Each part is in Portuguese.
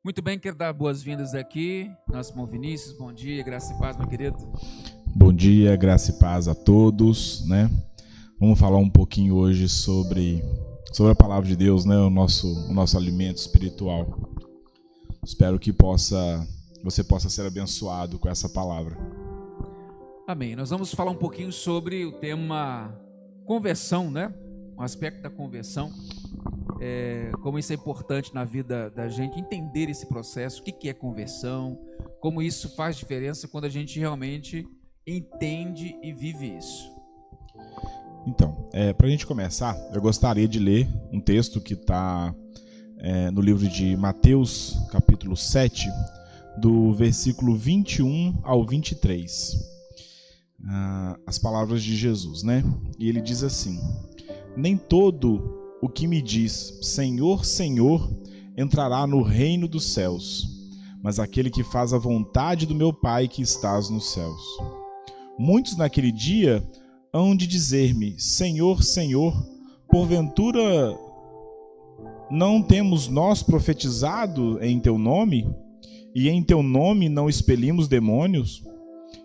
Muito bem, quero dar boas-vindas aqui. Nosso irmão Vinícius, bom dia, graça e paz, meu querido. Bom dia, graça e paz a todos, né? Vamos falar um pouquinho hoje sobre a palavra de Deus, né? O nosso alimento espiritual. Espero que você possa ser abençoado com essa palavra. Amém. Nós vamos falar um pouquinho sobre o tema conversão, né? O aspecto da conversão. Como isso é importante na vida da gente, entender esse processo, o que é conversão, como isso faz diferença quando a gente realmente entende e vive isso. Então, para a gente começar, eu gostaria de ler um texto que está no livro de Mateus, capítulo 7, do versículo 21 ao 23. As palavras de Jesus, né? E ele diz assim: nem todo o que me diz Senhor, Senhor, entrará no reino dos céus, mas aquele que faz a vontade do meu Pai que estás nos céus. Muitos naquele dia hão de dizer-me: Senhor, Senhor, porventura não temos nós profetizado em teu nome? E em teu nome não expelimos demônios?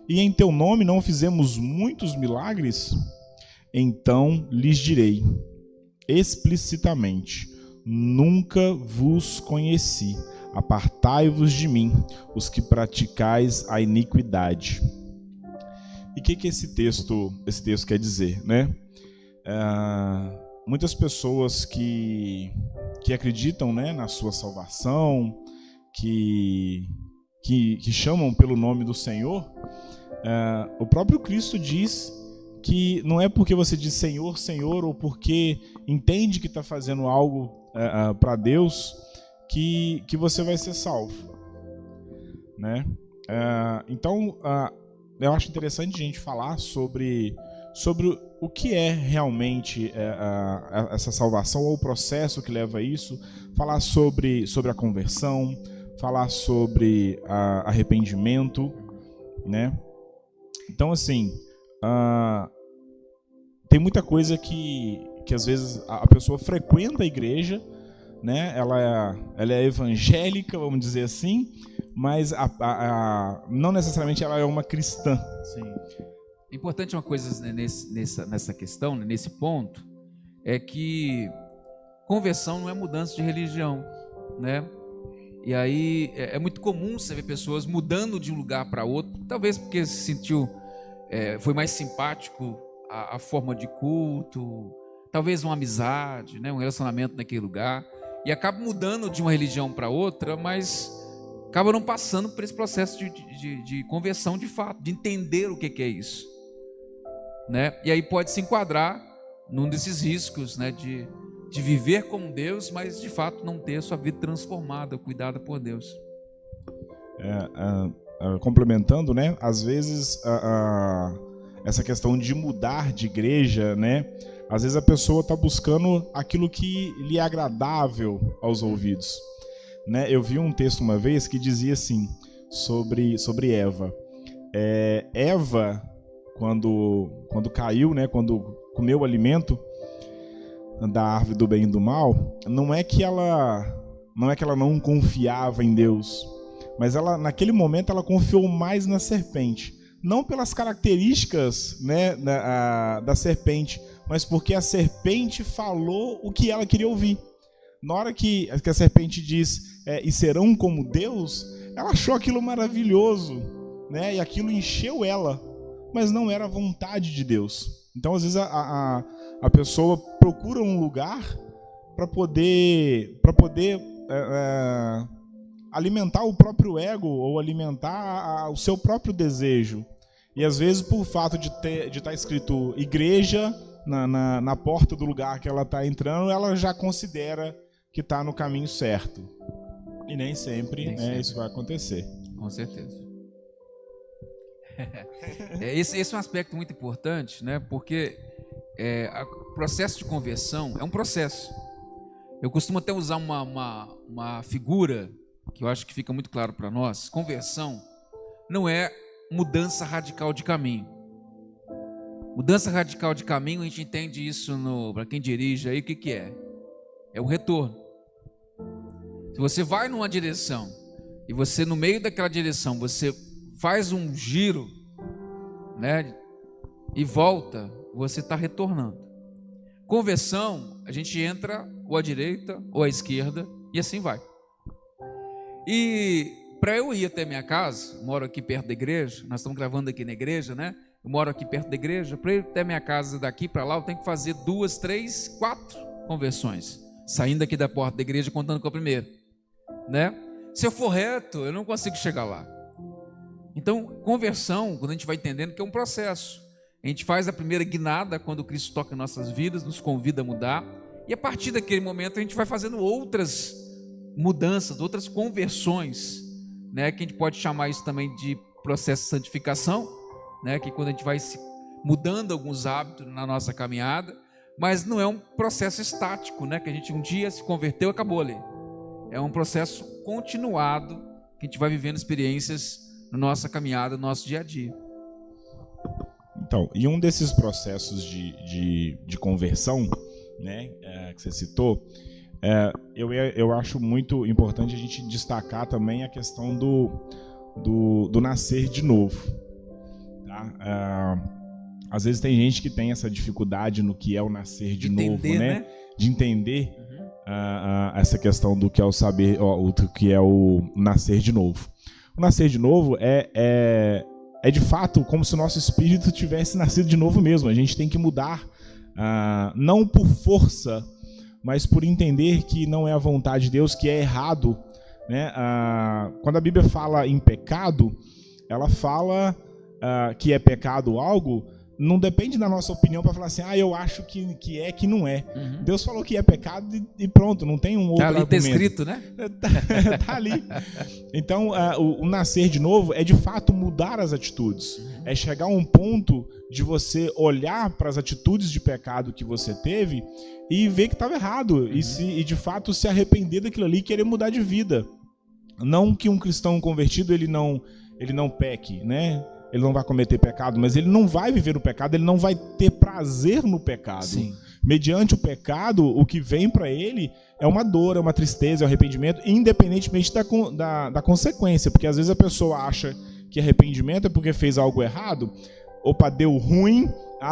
E em teu nome não fizemos muitos milagres? Então lhes direi explicitamente: nunca vos conheci. Apartai-vos de mim, os que praticais a iniquidade. E o que esse texto quer dizer, né? Muitas pessoas que acreditam, né, na sua salvação, que chamam pelo nome do Senhor, o próprio Cristo diz que não é porque você diz Senhor, Senhor, ou porque entende que está fazendo algo para Deus, que você vai ser salvo, né? Então, eu acho interessante a gente falar sobre o que é realmente essa salvação, ou o processo que leva a isso, falar sobre a conversão, falar sobre arrependimento, né? Então, assim, tem muita coisa que às vezes a pessoa frequenta a igreja, né? Ela é evangélica, vamos dizer assim, mas não necessariamente ela é uma cristã. Sim. Importante uma coisa nessa questão, nesse ponto, é que conversão não é mudança de religião, né? E aí é muito comum você ver pessoas mudando de um lugar para outro, talvez porque se sentiu, foi mais simpático a forma de culto, talvez uma amizade, né, um relacionamento naquele lugar, e acaba mudando de uma religião para outra, mas acaba não passando por esse processo de conversão de fato, de entender o que é isso, né? E aí pode se enquadrar num desses riscos, né, de viver com Deus, mas de fato não ter a sua vida transformada, cuidada por Deus. Complementando, né? Às vezes essa questão de mudar de igreja, né? Às vezes a pessoa está buscando aquilo que lhe é agradável aos ouvidos, né? Eu vi um texto uma vez que dizia assim sobre Eva. Eva, quando caiu, né? Quando comeu o alimento da árvore do bem e do mal, não é que ela não confiava em Deus, mas ela, naquele momento, ela confiou mais na serpente, não pelas características, né, da serpente, mas porque a serpente falou o que ela queria ouvir. Na hora que a serpente diz e serão como Deus, ela achou aquilo maravilhoso, né, e aquilo encheu ela, mas não era a vontade de Deus. Então, às vezes, a pessoa procura um lugar para poder alimentar o próprio ego, ou alimentar o seu próprio desejo. E às vezes, por fato de estar escrito igreja na porta do lugar que ela está entrando, ela já considera que está no caminho certo. E nem sempre, isso vai acontecer. Com certeza. Esse é um aspecto muito importante, né? Porque o processo de conversão é um processo. Eu costumo até usar uma figura que eu acho que fica muito claro para nós. Conversão não é mudança radical de caminho. Mudança radical de caminho, a gente entende isso para quem dirige aí, o que é? É o retorno. Se você vai numa direção e você, no meio daquela direção, você faz um giro, né, e volta, você está retornando. Conversão, a gente entra ou à direita ou à esquerda e assim vai. E para eu ir até minha casa, moro aqui perto da igreja, nós estamos gravando aqui na igreja, né? Eu moro aqui perto da igreja. Para ir até minha casa daqui para lá, eu tenho que fazer 2, 3, 4 conversões, saindo aqui da porta da igreja, contando com a primeira, né? Se eu for reto, eu não consigo chegar lá. Então, conversão, quando a gente vai entendendo que é um processo, a gente faz a primeira guinada quando Cristo toca em nossas vidas, nos convida a mudar, e a partir daquele momento a gente vai fazendo outras mudanças, outras conversões, né? Que a gente pode chamar isso também de processo de santificação, né? Que quando a gente vai se mudando alguns hábitos na nossa caminhada, mas não é um processo estático, né? Que a gente um dia se converteu e acabou ali. É um processo continuado que a gente vai vivendo experiências na nossa caminhada, no nosso dia a dia. Então, e um desses processos de conversão, né, que você citou, eu acho muito importante a gente destacar também a questão do nascer de novo. Tá? Às vezes tem gente que tem essa dificuldade no que é o nascer de novo, né? De entender essa questão do que é o saber, do que é o nascer de novo. O nascer de novo é de fato como se o nosso espírito tivesse nascido de novo mesmo. A gente tem que mudar, não por força, mas por entender que não é a vontade de Deus, que é errado, né? Quando a Bíblia fala em pecado, ela fala que é pecado algo, não depende da nossa opinião para falar assim, eu acho que é, que não é. Uhum. Deus falou que é pecado e pronto, não tem um outro argumento. Tá ali, tá escrito, né? Tá ali. Então, o nascer de novo é de fato mudar as atitudes. Uhum. É chegar a um ponto de você olhar para as atitudes de pecado que você teve e ver que estava errado. Uhum. E de fato se arrepender daquilo ali e querer mudar de vida. Não que um cristão convertido ele não peque, né? Ele não vai cometer pecado, mas ele não vai viver no pecado, ele não vai ter prazer no pecado. Sim. Mediante o pecado, o que vem para ele é uma dor, é uma tristeza, é um arrependimento, independentemente da consequência. Porque às vezes a pessoa acha que arrependimento é porque fez algo errado, opa, deu ruim,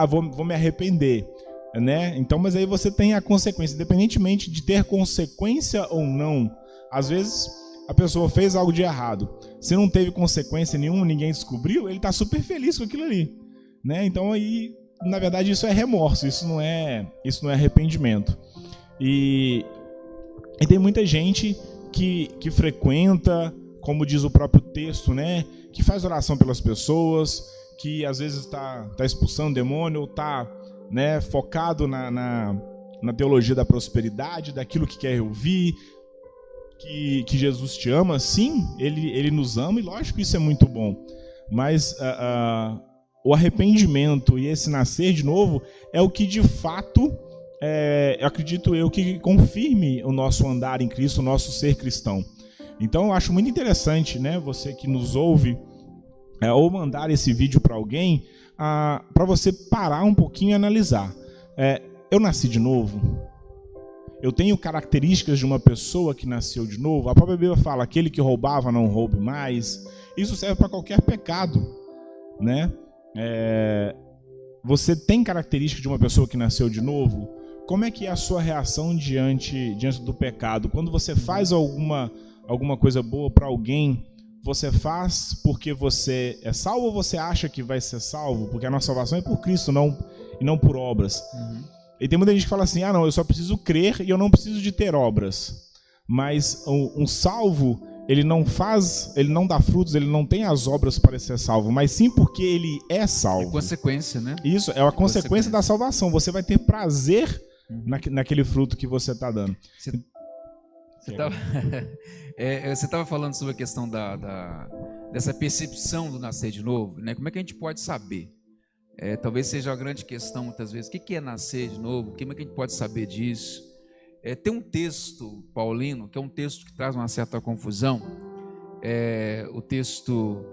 vou me arrepender. Né? Então, mas aí você tem a consequência, independentemente de ter consequência ou não. Às vezes a pessoa fez algo de errado, se não teve consequência nenhuma, ninguém descobriu, ele está super feliz com aquilo ali, né? Então aí, na verdade, isso é remorso, isso não é arrependimento. E tem muita gente que frequenta, como diz o próprio texto, né? Que faz oração pelas pessoas, que às vezes está expulsando demônio, ou está, né, focado na teologia da prosperidade, daquilo que quer ouvir, que Jesus te ama. Sim, ele nos ama, e lógico que isso é muito bom, mas o arrependimento e esse nascer de novo é o que de fato, acredito eu, que confirme o nosso andar em Cristo, o nosso ser cristão. Então eu acho muito interessante, né, você que nos ouve, ou mandar esse vídeo para alguém, para você parar um pouquinho e analisar. Eu nasci de novo? Eu tenho características de uma pessoa que nasceu de novo? A própria Bíblia fala, aquele que roubava não roube mais. Isso serve para qualquer pecado, né? Você tem características de uma pessoa que nasceu de novo? Como é que é a sua reação diante do pecado? Quando você faz alguma coisa boa para alguém, você faz porque você é salvo, ou você acha que vai ser salvo? Porque a nossa salvação é por Cristo, e não por obras. Uhum. E tem muita gente que fala assim, não, eu só preciso crer e eu não preciso de ter obras. Mas um salvo, ele não dá frutos, ele não tem as obras para ser salvo, mas sim porque ele é salvo. É consequência, né? Isso, é a consequência da salvação. Você vai ter prazer naquele fruto que você está dando. Você estava falando sobre a questão dessa percepção do nascer de novo, né? Como é que a gente pode saber? Talvez seja a grande questão muitas vezes. O que é nascer de novo? Como é que a gente pode saber disso? Tem um texto paulino, que é um texto que traz uma certa confusão. O texto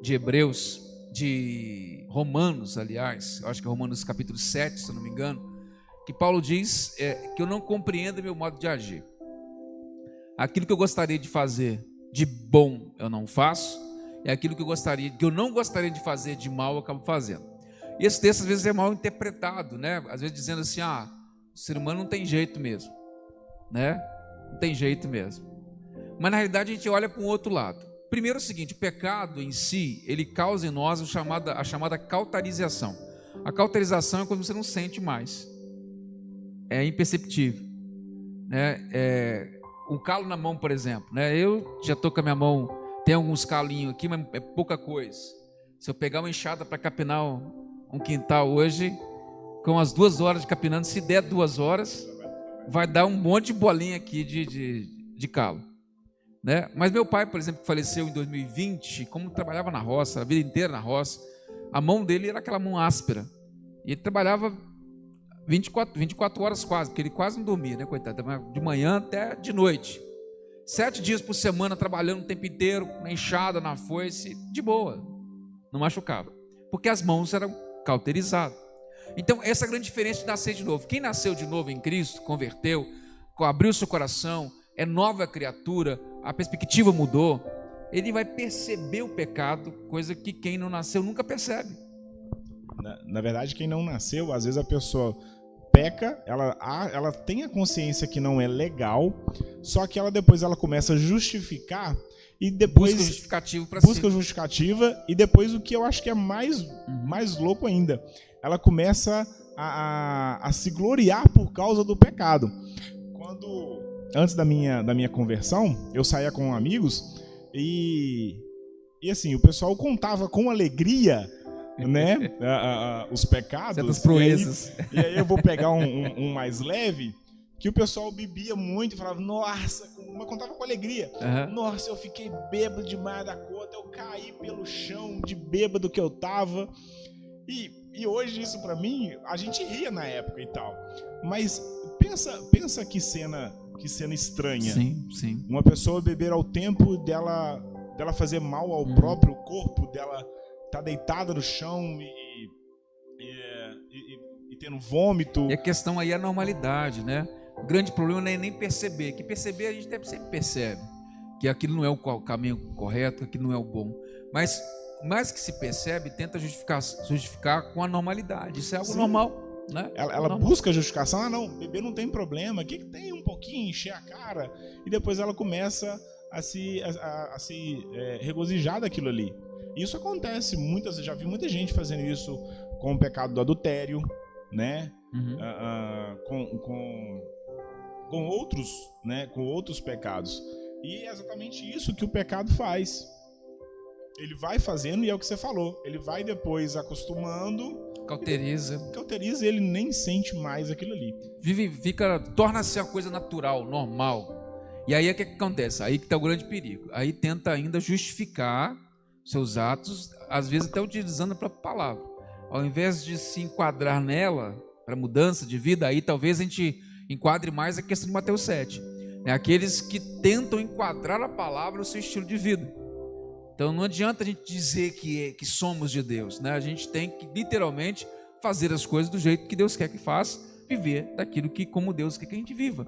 de Hebreus, de Romanos, aliás, eu acho que é Romanos capítulo 7, se eu não me engano, que Paulo diz que eu não compreendo meu modo de agir. aquilo que eu gostaria de fazer de bom eu não faço, e aquilo que eu não gostaria de fazer de mal eu acabo fazendo. E esse texto às vezes é mal interpretado, né? Às vezes dizendo assim, o ser humano não tem jeito mesmo, né? Não tem jeito mesmo. Mas na realidade a gente olha para um outro lado. Primeiro é o seguinte, o pecado em si, ele causa em nós a chamada cauterização. A cauterização é quando você não sente mais. É imperceptível, né? Um calo na mão, por exemplo, né? Eu já estou com a minha mão, tem alguns calinhos aqui, mas é pouca coisa. Se eu pegar uma enxada para capinar um quintal hoje, com as 2 horas de capinando, se der 2 horas, vai dar um monte de bolinha aqui de calo, né? Mas meu pai, por exemplo, que faleceu em 2020, como trabalhava na roça, a vida inteira na roça, a mão dele era aquela mão áspera. E ele trabalhava 24 horas quase, porque ele quase não dormia, né, coitado? De manhã até de noite. 7 dias por semana trabalhando o tempo inteiro, na enxada, na foice, de boa, não machucava, porque as mãos eram cauterizadas. Então, essa é a grande diferença de nascer de novo. Quem nasceu de novo em Cristo, converteu, abriu seu coração, é nova criatura, a perspectiva mudou, ele vai perceber o pecado, coisa que quem não nasceu nunca percebe. Na verdade, quem não nasceu, às vezes a pessoa peca, ela tem a consciência que não é legal, só que depois ela começa a justificar e depois busca justificativa para busca justificativa, e depois o que eu acho que é mais louco ainda, ela começa a se gloriar por causa do pecado. Antes da minha conversão, eu saía com amigos e assim, o pessoal contava com alegria, né, os pecados. Certas proezas. E aí eu vou pegar um mais leve, que o pessoal bebia muito e falava, nossa, mas contava com alegria. Nossa, eu fiquei bêbado demais da conta, eu caí pelo chão de bêbado que eu tava. E hoje isso pra mim, a gente ria na época e tal. Mas pensa que cena estranha. Sim. Uma pessoa beber ao tempo dela fazer mal ao próprio corpo, dela tá deitada no chão e tendo vômito. E a questão aí é a normalidade, né? O grande problema não é nem perceber. Que perceber a gente sempre percebe. Que aquilo não é o caminho correto, que aquilo não é o bom. Mas mais que se percebe, tenta justificar com a normalidade. Isso é algo normal, né? Ela busca justificação. Não, beber não tem problema. O que tem um pouquinho, encher a cara? E depois ela começa a se regozijar daquilo ali. Isso acontece, já vi muita gente fazendo isso com o pecado do adultério, né? Com outros, né? Com outros pecados. E é exatamente isso que o pecado faz. Ele vai fazendo, e é o que você falou, ele vai depois acostumando, cauteriza, e ele nem sente mais aquilo ali. Torna-se a coisa natural, normal. E aí o que acontece? Aí que está o grande perigo. Aí tenta ainda justificar seus atos, às vezes até utilizando a própria palavra. Ao invés de se enquadrar nela, para mudança de vida, aí talvez a gente enquadre mais a questão de Mateus 7. Né? Aqueles que tentam enquadrar a palavra no seu estilo de vida. Então não adianta a gente dizer que somos de Deus, né? A gente tem que literalmente fazer as coisas do jeito que Deus quer que faça, viver daquilo que como Deus quer que a gente viva,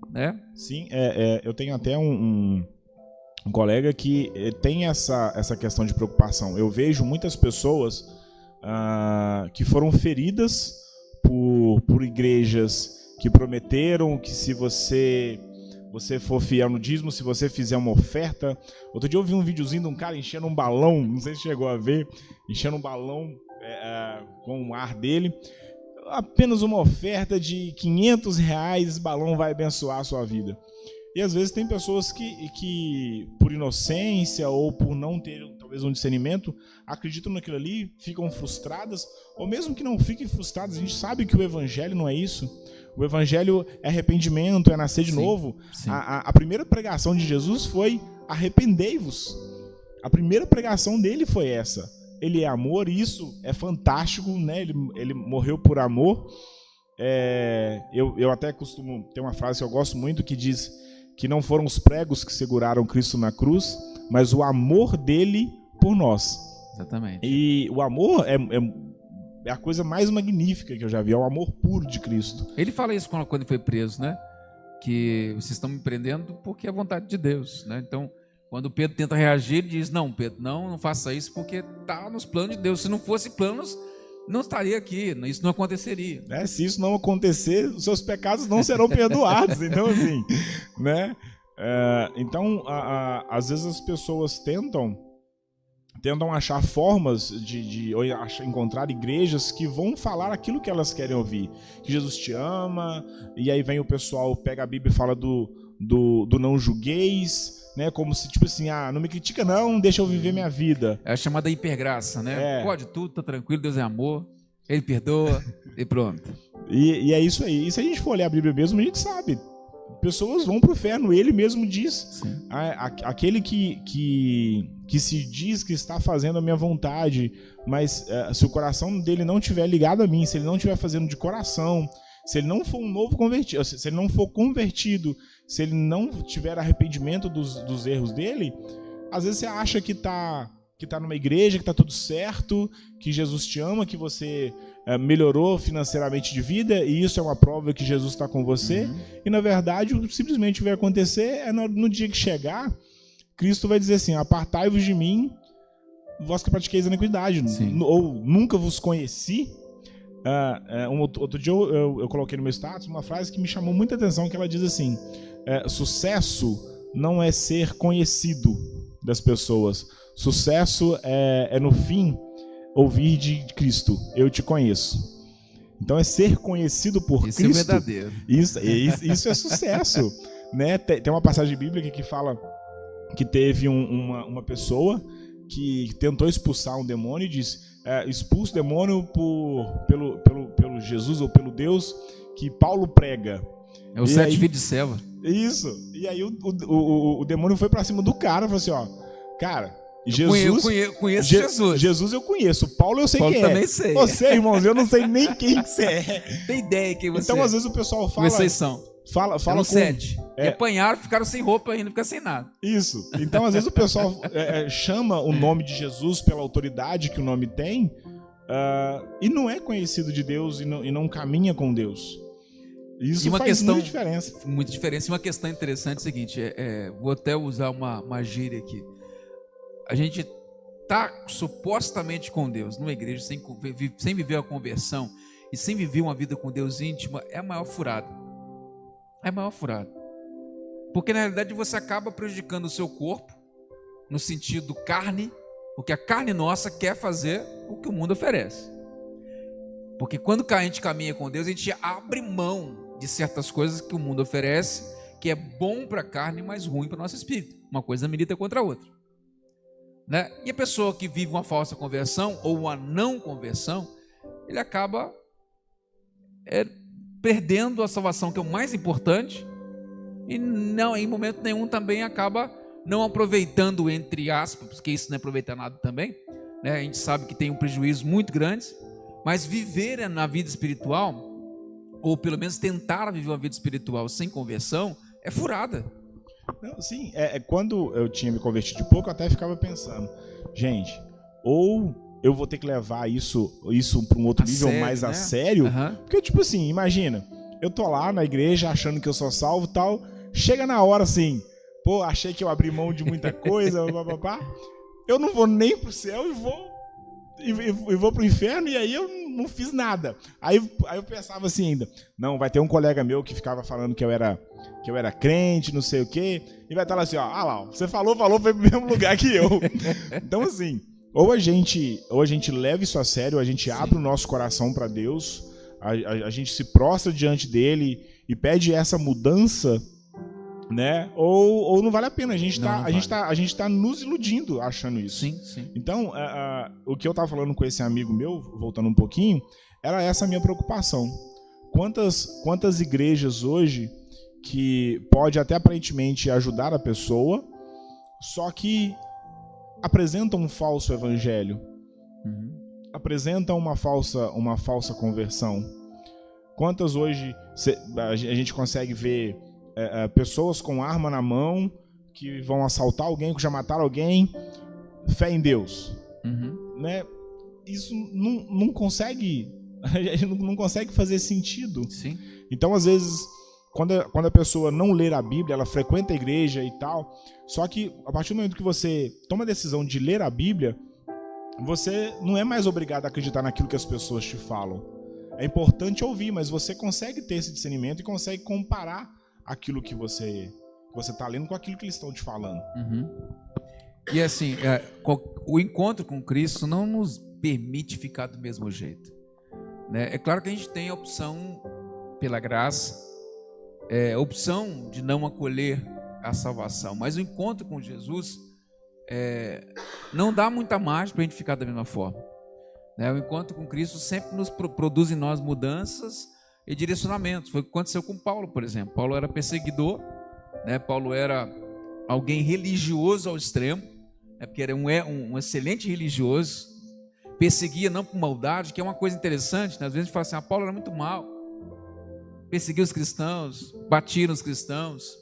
né? Sim, eu tenho até um colega que tem essa questão de preocupação. Eu vejo muitas pessoas que foram feridas por igrejas que prometeram que se você for fiel no dízimo, se você fizer uma oferta. Outro dia eu vi um videozinho de um cara enchendo um balão, não sei se chegou a ver, enchendo um balão com o ar dele. Apenas uma oferta de R$500, esse balão vai abençoar a sua vida. E às vezes tem pessoas que por inocência ou por não ter talvez um discernimento, acreditam naquilo ali, ficam frustradas, ou mesmo que não fiquem frustradas, a gente sabe que o evangelho não é isso. O evangelho é arrependimento, é nascer de novo. A primeira pregação de Jesus foi arrependei-vos. A primeira pregação dele foi essa. Ele é amor, e isso é fantástico, né? Ele morreu por amor. Eu até costumo ter uma frase que eu gosto muito, que diz que não foram os pregos que seguraram Cristo na cruz, mas o amor dele por nós. Exatamente. E o amor é a coisa mais magnífica que eu já vi, é o amor puro de Cristo. Ele fala isso quando ele foi preso, né? que vocês estão me prendendo porque é a vontade de Deus, né? Então, quando Pedro tenta reagir, ele diz: não, Pedro, não faça isso porque está nos planos de Deus. Se não fosse planos, não estaria aqui, isso não aconteceria. Se isso não acontecer, os seus pecados não serão perdoados. Então, assim, né? Então, às vezes as pessoas tentam achar formas de encontrar igrejas que vão falar aquilo que elas querem ouvir. Que Jesus te ama, e aí vem o pessoal, pega a Bíblia e fala do não julgueis, né? Como se, tipo assim, não me critica não, deixa eu viver minha vida. É a chamada hipergraça, né? Pode tudo, tá tranquilo, Deus é amor, Ele perdoa e pronto. E é isso aí. E se a gente for olhar a Bíblia mesmo, a gente sabe. Pessoas vão pro inferno, ele mesmo diz. Aquele que se diz que está fazendo a minha vontade, mas se o coração dele não estiver ligado a mim, se ele não estiver fazendo de coração, se ele não for um novo convertido, se ele não for convertido, se ele não tiver arrependimento dos erros dele, às vezes você acha que tá numa igreja, que tá tudo certo, que Jesus te ama, que você melhorou financeiramente de vida, e isso é uma prova que Jesus está com você. E na verdade, simplesmente o que vai acontecer é no dia que chegar, Cristo vai dizer assim: apartai-vos de mim, vós que pratiqueis a iniquidade, ou nunca vos conheci. Outro dia eu coloquei no meu status uma frase que me chamou muita atenção, que ela diz assim: sucesso não é ser conhecido das pessoas, sucesso é no fim ouvir de Cristo: eu te conheço. Então é ser conhecido por Cristo. Isso é verdadeiro. Isso é sucesso. Né? Tem uma passagem bíblica que fala que teve uma pessoa que tentou expulsar um demônio e disse: expulsa o demônio pelo Jesus ou pelo Deus que Paulo prega. É o 7 filhos de Seva. Isso. E aí o demônio foi pra cima do cara e falou assim: cara, Jesus, eu conheço Jesus. Jesus eu conheço. Paulo eu sei Paulo quem é. Também sei. Você, irmãos, eu não sei nem quem você é. Tem ideia quem você é. Então, às vezes o pessoal fala... Vocês são. Fala com... 7. E apanharam, ficaram sem roupa ainda, ficaram sem nada. Isso. Então, às vezes o pessoal chama o nome de Jesus pela autoridade que o nome tem, e não é conhecido de Deus e não caminha com Deus. Isso faz muita diferença. Muita diferença. E uma questão interessante é o seguinte, vou até usar uma gíria aqui. A gente está supostamente com Deus numa igreja sem viver a conversão e sem viver uma vida com Deus íntima, é a maior furada. É a maior furada. Porque na realidade você acaba prejudicando o seu corpo no sentido carne, porque a carne nossa quer fazer o que o mundo oferece. Porque quando a gente caminha com Deus, a gente abre mão de certas coisas que o mundo oferece, que é bom para a carne, mas ruim para o nosso espírito. Uma coisa milita contra a outra. Né? E a pessoa que vive uma falsa conversão ou uma não conversão, ele acaba perdendo a salvação, que é o mais importante, e não, em momento nenhum também acaba não aproveitando, entre aspas, porque isso não é aproveitar nada também, né? A gente sabe que tem um prejuízo muito grande, mas viver na vida espiritual, ou pelo menos tentar viver uma vida espiritual sem conversão, é furada. Não, sim, quando eu tinha me convertido de pouco, eu até ficava pensando, gente, ou eu vou ter que levar isso para um outro nível sério, mais a sério, porque tipo assim, imagina, eu tô lá na igreja achando que eu sou salvo e tal, chega na hora assim, pô, achei que eu abri mão de muita coisa, eu não vou nem pro céu e vou pro inferno, e aí eu não fiz nada. Aí eu pensava assim ainda, não, vai ter um colega meu que ficava falando que eu era crente, não sei o quê, e vai estar lá assim, lá, você falou, foi pro mesmo lugar que eu. Então assim, ou a gente leva isso a sério, a gente abre o nosso coração para Deus, a gente se prostra diante dele e pede essa mudança, né? Ou não vale a pena, a gente tá nos iludindo achando isso. Sim. Então, o que eu tava falando com esse amigo meu, voltando um pouquinho, era essa a minha preocupação. Quantas igrejas hoje que pode até aparentemente ajudar a pessoa, só que apresentam um falso evangelho, apresentam uma falsa conversão. Quantas hoje a gente consegue ver pessoas com arma na mão que vão assaltar alguém, que já mataram alguém, fé em Deus, né? Isso não consegue fazer sentido. Sim. Então às vezes quando a pessoa não ler a Bíblia, ela frequenta a igreja e tal, só que a partir do momento que você toma a decisão de ler a Bíblia, você não é mais obrigado a acreditar naquilo que as pessoas te falam. É importante ouvir, mas você consegue ter esse discernimento e consegue comparar aquilo que você está lendo com aquilo que eles estão te falando. Uhum. E assim, o encontro com Cristo não nos permite ficar do mesmo jeito, né? É claro que a gente tem a opção, pela graça, a opção de não acolher a salvação, mas o encontro com Jesus não dá muita margem para a gente ficar da mesma forma, né? O encontro com Cristo sempre nos produz em nós mudanças e direcionamentos. Foi o que aconteceu com Paulo, por exemplo. Paulo era perseguidor, né? Paulo era alguém religioso ao extremo, porque era um excelente religioso, perseguia não por maldade, que é uma coisa interessante, né? Às vezes a gente fala assim, Paulo era muito mal, perseguia os cristãos, batia nos cristãos,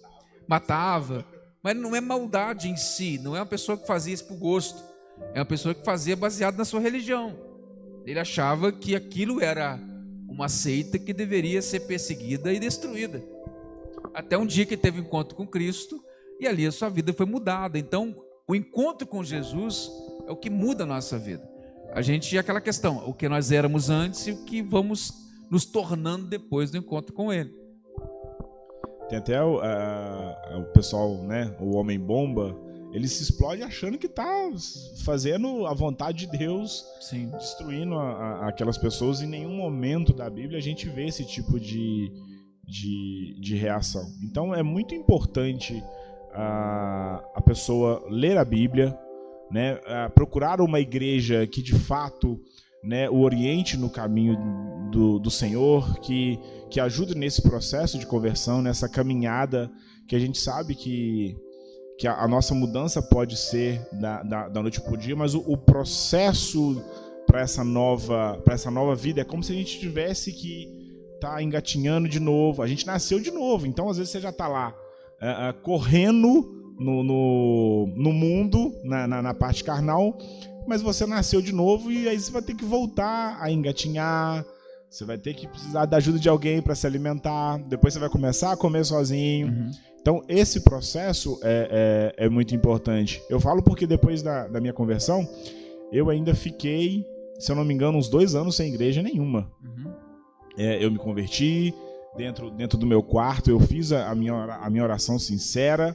matava, mas não é maldade em si, não é uma pessoa que fazia isso por gosto, é uma pessoa que fazia baseado na sua religião. Ele achava que aquilo era uma seita que deveria ser perseguida e destruída, até um dia que ele teve um encontro com Cristo, e ali a sua vida foi mudada. Então, o encontro com Jesus é o que muda a nossa vida. A gente é aquela questão, o que nós éramos antes e o que vamos nos tornando depois do encontro com Ele. Tem até o pessoal, né, o homem-bomba, ele se explode achando que está fazendo a vontade de Deus, sim, destruindo aquelas pessoas. Em nenhum momento da Bíblia a gente vê esse tipo de reação. Então é muito importante a pessoa ler a Bíblia, né, procurar uma igreja que de fato, né, o oriente no caminho do Senhor, que ajude nesse processo de conversão, nessa caminhada, que a gente sabe que a nossa mudança pode ser da noite para o dia, mas o processo para essa nova vida é como se a gente tivesse que estar engatinhando de novo. A gente nasceu de novo, então às vezes você já está lá correndo no mundo, na parte carnal, mas você nasceu de novo e aí você vai ter que voltar a engatinhar, você vai ter que precisar da ajuda de alguém para se alimentar, depois você vai começar a comer sozinho. Uhum. Então esse processo é muito importante. Eu falo porque depois da minha conversão, eu ainda fiquei, se eu não me engano, uns 2 anos sem igreja nenhuma. Uhum. Eu me converti dentro do meu quarto, eu fiz a minha oração sincera,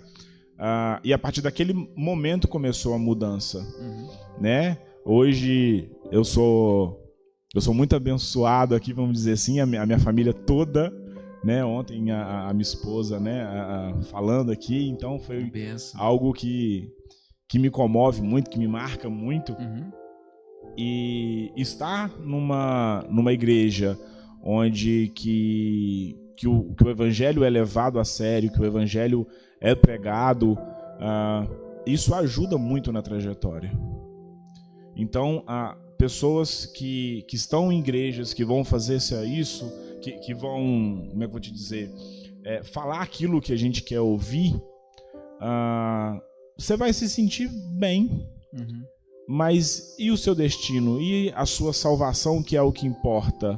e a partir daquele momento começou a mudança. Uhum. Né? Hoje eu sou muito abençoado aqui, vamos dizer assim, a minha família toda, né? Ontem a minha esposa, né, falando aqui, então foi algo que me comove muito, que me marca muito. Uhum. E estar numa igreja onde que o evangelho é levado a sério, que o evangelho é pregado, isso ajuda muito na trajetória. Então, pessoas que estão em igrejas, que vão fazer isso, que vão, como é que eu vou te dizer, falar aquilo que a gente quer ouvir, você vai se sentir bem. Uhum. Mas e o seu destino? E a sua salvação, que é o que importa?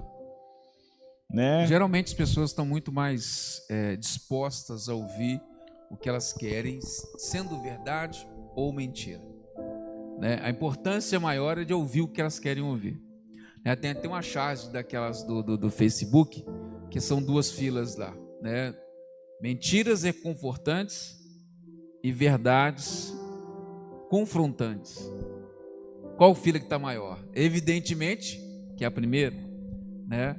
Né? Geralmente as pessoas estão muito mais dispostas a ouvir o que elas querem, sendo verdade ou mentira, né? A importância maior é de ouvir o que elas querem ouvir, né? Tem até uma charge daquelas do Facebook, que são 2 filas lá, né? Mentiras reconfortantes e verdades confrontantes. Qual fila que está maior? Evidentemente que é a primeira, né?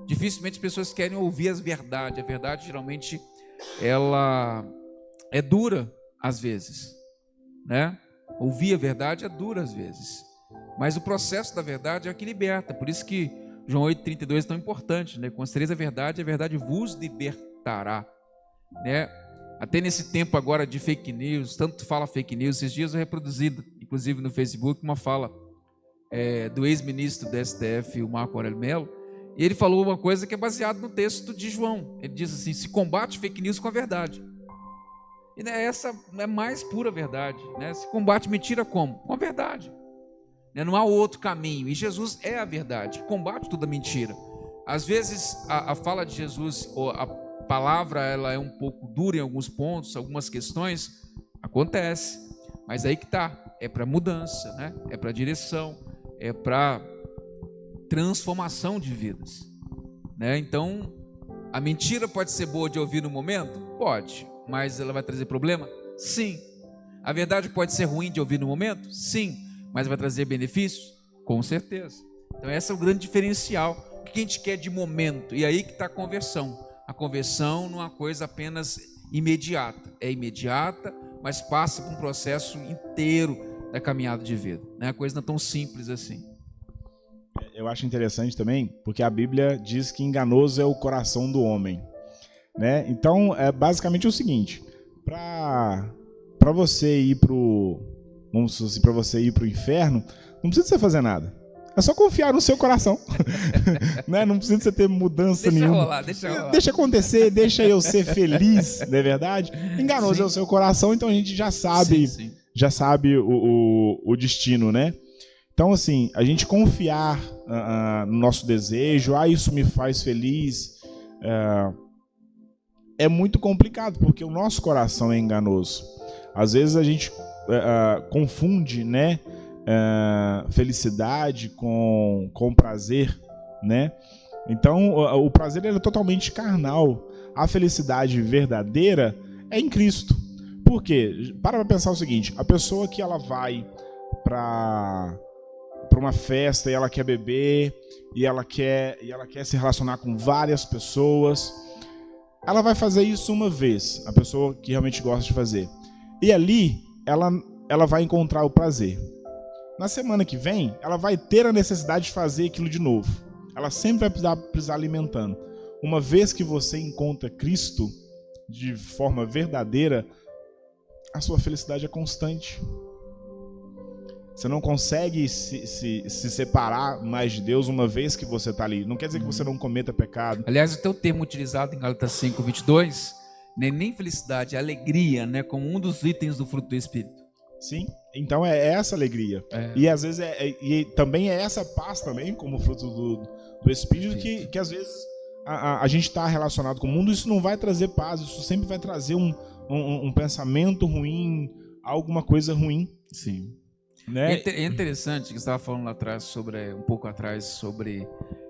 Dificilmente as pessoas querem ouvir as verdades. A verdade geralmente ela é dura às vezes, né? Ouvir a verdade é dura às vezes, mas o processo da verdade é o que liberta. Por isso que João 8,32 é tão importante, né? Conhecereis a verdade vos libertará, né? Até nesse tempo agora de fake news, tanto fala fake news, esses dias eu reproduzi, inclusive no Facebook, uma fala do ex-ministro do STF, o Marco Aurélio Mello, e ele falou uma coisa que é baseada no texto de João. Ele diz assim: se combate fake news com a verdade. E essa é mais pura verdade, né? Se combate mentira como? Com a verdade, né? Não há outro caminho, e Jesus é a verdade, combate toda mentira. Às vezes a fala de Jesus, ou a palavra ela é um pouco dura em alguns pontos, algumas questões, acontece. Mas aí que está, é para mudança, né? É para direção, é para transformação de vidas, né? Então, a mentira pode ser boa de ouvir no momento? Pode, mas ela vai trazer problema? Sim. A verdade pode ser ruim de ouvir no momento? Sim, mas vai trazer benefícios? Com certeza. Então, esse é o grande diferencial. O que a gente quer de momento? E aí que está a conversão. A conversão não é uma coisa apenas imediata. É imediata, mas passa por um processo inteiro da caminhada de vida. Não é uma coisa não tão simples assim. Eu acho interessante também, porque a Bíblia diz que enganoso é o coração do homem, né? Então, é basicamente o seguinte: para você ir para você ir pro inferno, não precisa você fazer nada. É só confiar no seu coração. Né? Não precisa você ter mudança nenhuma. Deixa rolar. Deixa acontecer, deixa eu ser feliz, não é verdade? Enganoso Sim. é o seu coração, então a gente já sabe, Sim. já sabe o destino, né? Então, assim, a gente confiar no nosso desejo, isso me faz feliz, é muito complicado, porque o nosso coração é enganoso. Às vezes a gente confunde, né, felicidade com prazer, né? Então, o prazer ele é totalmente carnal. A felicidade verdadeira é em Cristo. Por quê? Para pensar o seguinte: a pessoa que ela vai para uma festa e ela quer beber e ela quer se relacionar com várias pessoas, ela vai fazer isso uma vez, a pessoa que realmente gosta de fazer. E ali ela vai encontrar o prazer. Na semana que vem, ela vai ter a necessidade de fazer aquilo de novo. Ela sempre vai precisar alimentando. Uma vez que você encontra Cristo de forma verdadeira, a sua felicidade é constante. Você não consegue se separar mais de Deus uma vez que você está ali. Não quer dizer que você não cometa pecado. Aliás, o teu termo utilizado em Gálatas 5:22 não é nem felicidade, é alegria, né? Como um dos itens do fruto do Espírito. Sim, então é essa alegria. E às vezes e também é essa paz também, como fruto do Espírito, que às vezes a gente está relacionado com o mundo. Isso não vai trazer paz, isso sempre vai trazer um pensamento ruim, alguma coisa ruim. Sim. Né? É interessante que você estava falando lá atrás, um pouco atrás, sobre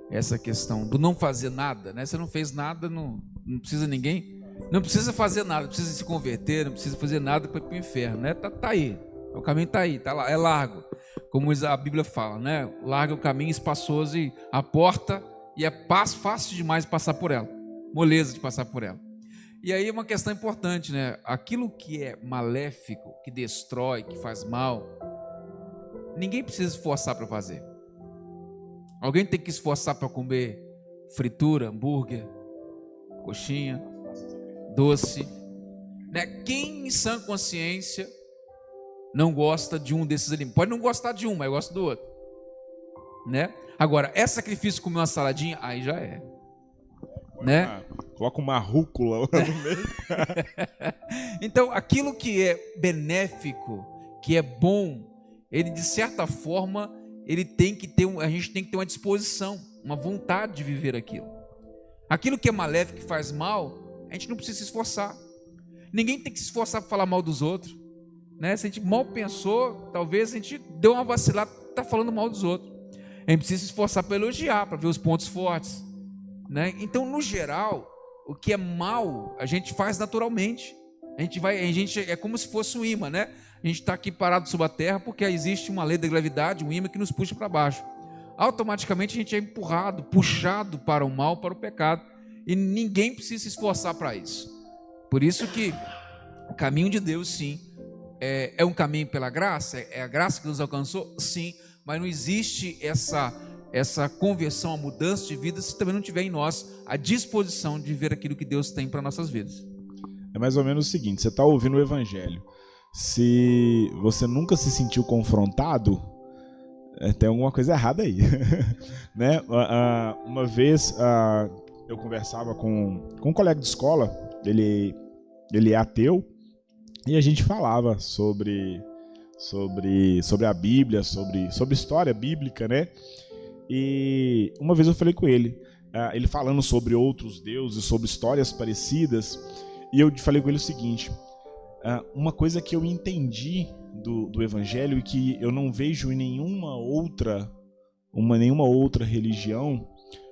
essa questão do não fazer nada, né? Você não fez nada, não precisa ninguém, não precisa fazer nada, não precisa se converter, não precisa fazer nada para ir para o inferno, né? Tá aí, o caminho tá aí, tá lá, é largo, como a Bíblia fala, né? Larga o caminho, espaçoso, e a porta, e é fácil demais de passar por ela, moleza de passar por ela. E aí uma questão importante, né? Aquilo que é maléfico, que destrói, que faz mal, ninguém precisa se esforçar para fazer. Alguém tem que se esforçar para comer fritura, hambúrguer, coxinha, doce, né? Quem em sã consciência não gosta de um desses alimentos? Pode não gostar de um, mas gosta do outro, né? Agora, é sacrifício comer uma saladinha? Aí já é, né? Coloca uma rúcula lá no meio. Então, aquilo que é benéfico, que é bom, ele de certa forma, a gente tem que ter uma disposição, uma vontade de viver aquilo. Aquilo que é maléfico, que faz mal, a gente não precisa se esforçar. Ninguém tem que se esforçar para falar mal dos outros, né? Se a gente mal pensou, talvez a gente deu uma vacilada, está falando mal dos outros. A gente precisa se esforçar para elogiar, para ver os pontos fortes, né? Então, no geral, o que é mal, a gente faz naturalmente. A gente é como se fosse um imã, né? A gente está aqui parado sobre a terra porque existe uma lei da gravidade, um imã que nos puxa para baixo. Automaticamente a gente é empurrado, puxado para o mal, para o pecado. E ninguém precisa se esforçar para isso. Por isso que o caminho de Deus, sim, é um caminho pela graça, é a graça que nos alcançou, sim, mas não existe essa conversão, a mudança de vida, se também não tiver em nós a disposição de ver aquilo que Deus tem para nossas vidas. É mais ou menos o seguinte: você está ouvindo o Evangelho. Se você nunca se sentiu confrontado, tem alguma coisa errada aí. Né? Uma vez eu conversava com um colega de escola, ele é ateu, e a gente falava sobre a Bíblia, sobre história bíblica, né? E uma vez eu falei com ele: ele falando sobre outros deuses, sobre histórias parecidas, e eu falei com ele o seguinte, uma coisa que eu entendi do Evangelho e que eu não vejo em nenhuma outra religião,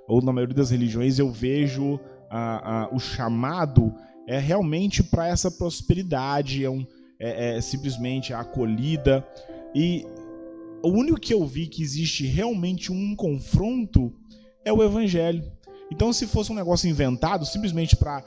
ou na maioria das religiões eu vejo o chamado é realmente para essa prosperidade, é simplesmente a acolhida, e o único que eu vi que existe realmente um confronto é o Evangelho. Então, se fosse um negócio inventado simplesmente para